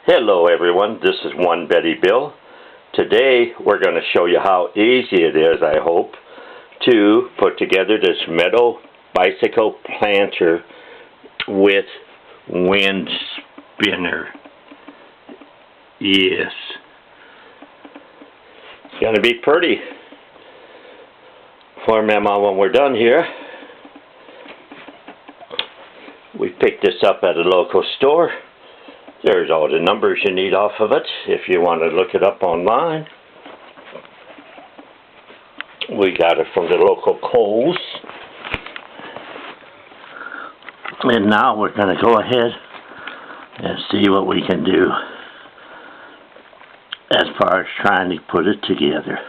Hello everyone, this is One Betty Bill. Today we're going to show you how easy it is, I hope, to put together this metal bicycle planter with wind spinner. Yes. It's going to be pretty for Mama when we're done here. We picked this up at a local store. There's all the numbers you need off of it if you want to look it up online. We got it from the local Kohl's. And now we're going to go ahead and see what we can do as far as trying to put it together.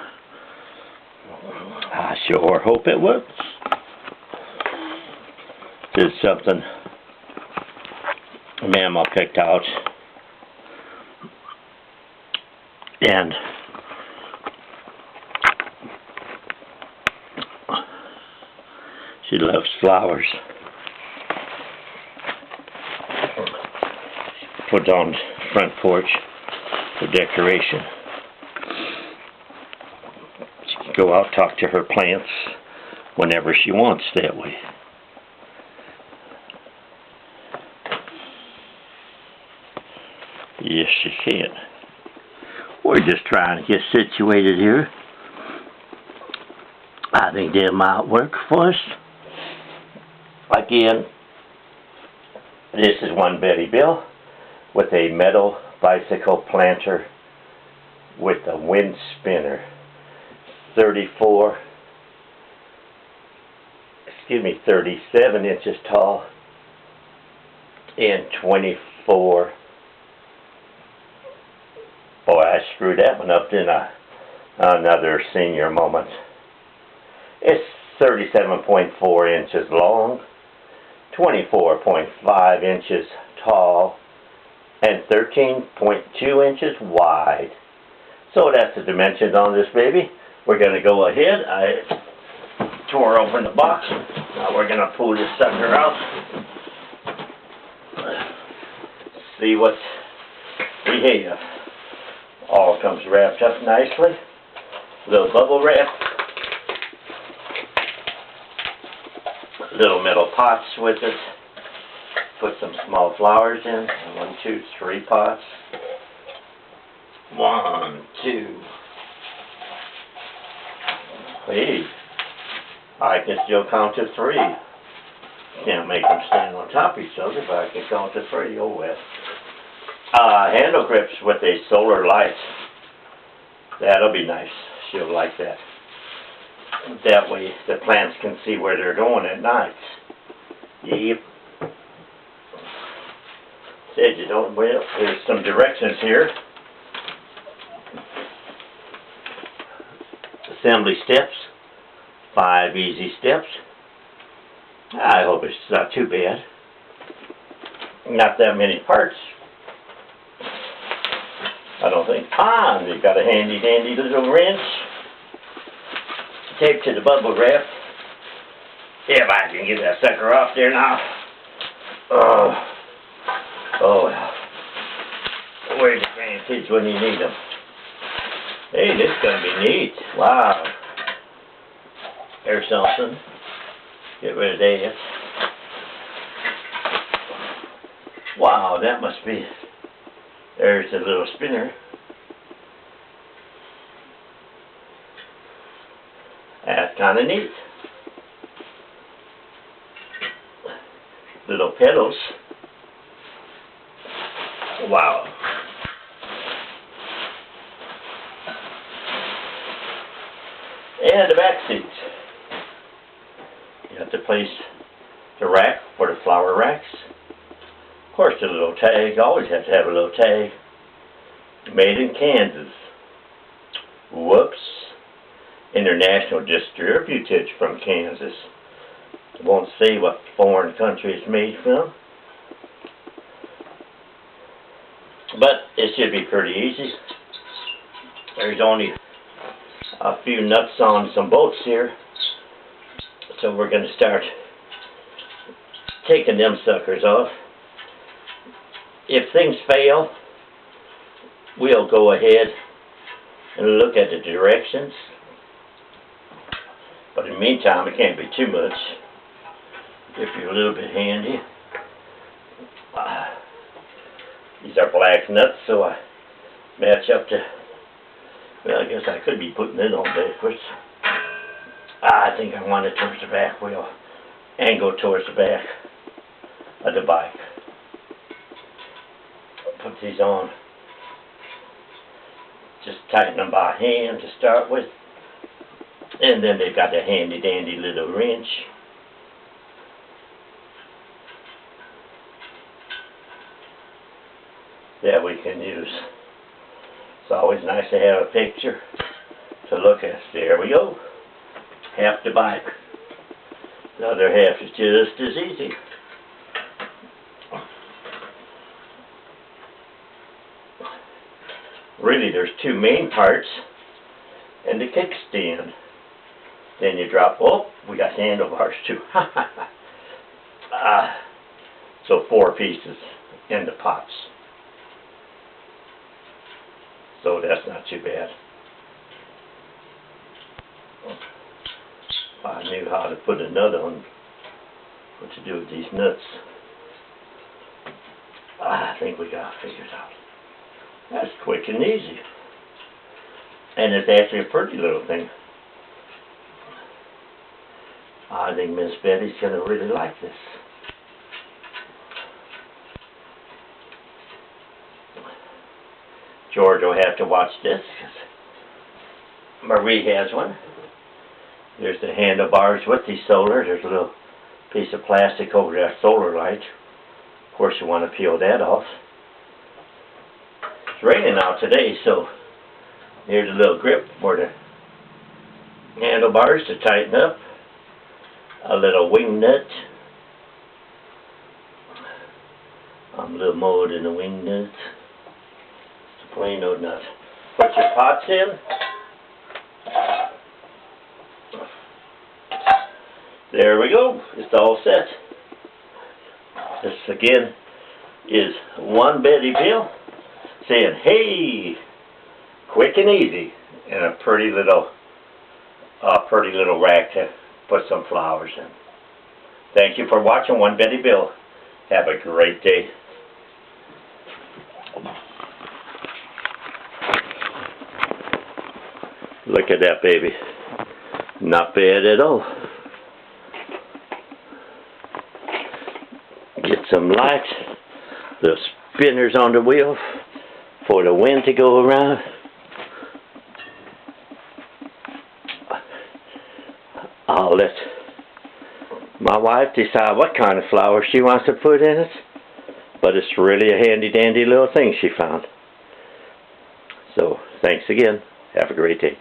I sure hope it works. This is something Mama picked out, and she loves flowers. Put on the front porch for decoration. She can go out, talk to her plants whenever she wants that way. Yes, she can. We're just trying to get situated here. I think that might work for us. Again, this is One Betty Bill with a metal bicycle planter with a wind spinner. 37 inches tall and 24. Boy, I screwed that one up, didn't I? Another senior moment. It's 37.4 inches long, 24.5 inches tall, and 13.2 inches wide. So that's the dimensions on this baby. We're going to go ahead. I tore open the box. Now we're going to pull this sucker out. See what we have. All comes wrapped up nicely. Little bubble wrap. Little metal pots with it. Put some small flowers in. 1, 2, 3 pots. 1, 2. Hey, I can still count to 3. Can't make them stand on top of each other, but I can count to 3. Oh well. Handle grips with a solar light. That'll be nice. She'll like that. That way the plants can see where they're going at night. Yep. Said you don't, well, there's some directions here. Assembly steps. 5 easy steps. I hope it's not too bad. Not that many parts. I don't think. And they've got a handy dandy little wrench taped to the bubble wrap. If I can get that sucker off there now. Oh well. Where's the grandkids when you need them? Hey, this is gonna be neat. Wow. There's something. Get rid of that. Wow, that must be. There's a little spinner. That's kind of neat. Little pedals. Wow. And the back seats. You have to place the rack for the flower racks. Of course, the little tag, always have to have a little tag. Made in Kansas. Whoops. International distributed from Kansas. Won't say what foreign country it's made from. But it should be pretty easy. There's only a few nuts on some bolts here. So we're going to start taking them suckers off. If things fail, we'll go ahead and look at the directions. But in the meantime, it can't be too much if you're a little bit handy. These are black nuts, so I match up to, well, I guess I could be putting it on backwards. I think I want it towards the back wheel and go towards the back of the bike. Put these on. Just tighten them by hand to start with. And then they've got a handy dandy little wrench. That we can use. It's always nice to have a picture to look at. There we go. Half the bike. The other half is just as easy. Really, there's two main parts and the kickstand. Then you drop, oh, we got handlebars too. So 4 pieces in the pots. So that's not too bad. I knew how to put a nut on, what to do with these nuts. I think we got it figured out. That's quick and easy. And it's actually a pretty little thing. I think Miss Betty's going to really like this. George will have to watch this, because Marie has one. There's the handlebars with the solar. There's a little piece of plastic over that solar light. Of course, you want to peel that off. It's raining out today, so here's a little grip for the handlebars to tighten up. A little wing nut. I'm a little more than a wing nut. It's a plain old nut. Put your pots in. There we go. It's all set. This again is one Betty Bill saying, hey, quick and easy, and a pretty little rack to put some flowers in. Thank you for watching One Betty Bill. Have a great day. Look at that, baby. Not bad at all. Get some lights, the spinners on the wheel for the wind to go around. I'll let my wife decide what kind of flower she wants to put in it, but it's really a handy dandy little thing she found. So thanks again. Have a great day.